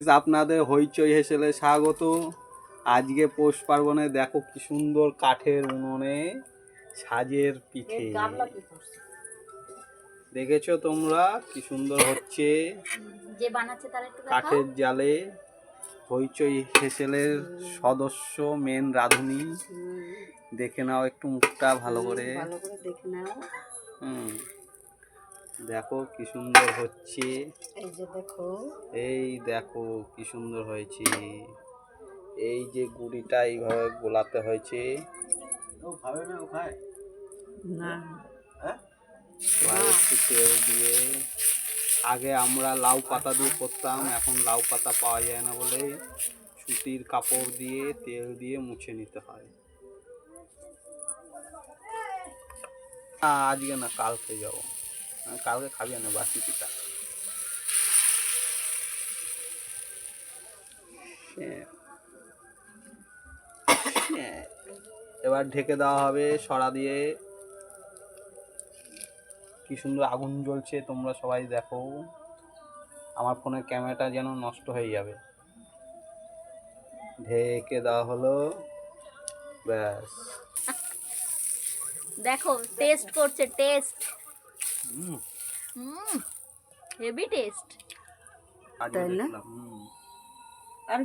আপনাদের হইচই হেসেলে স্বাগত। আজকে পৌষ পার্বণে দেখো কি সুন্দর কাঠের উনুনে সাজের পিঠে দেখেছো তোমরা কি সুন্দর হচ্ছে। যে বানাচ্ছে তার একটু কাঠের জালে হইচই হেসেলের সদস্য মেন রাঁধুনি। দেখে নাও একটু মুখটা ভালো করে দেখে নাও। দেখো কি সুন্দর হচ্ছে। এই যে দেখো, এই দেখো কি সুন্দর হয়েছে। এই যে গুড়িটা এইভাবে গোলাতে হয়েছে। একটু তেল দিয়ে, আগে আমরা লাউ পাতা দিয়ে করতাম, এখন লাউ পাতা পাওয়া যায় না বলে সুতির কাপড় দিয়ে তেল দিয়ে মুছে নিতে হয়। আজকে না, কালকে যাবো। কালকে খাবি না বাসি পিঠা। এবার ঢেকে দেওয়া হবে সরা দিয়ে। কি সুন্দর আগুন জ্বলছে, তোমরা সবাই দেখো। আমার ফোনের ক্যামেরাটা যেন নষ্ট হয়ে যাবে। ঢেকে দেওয়া হলো, ব্যাস। দেখো টেস্ট করছে, টেস্ট। হেভি টেস্ট, তাই না? আর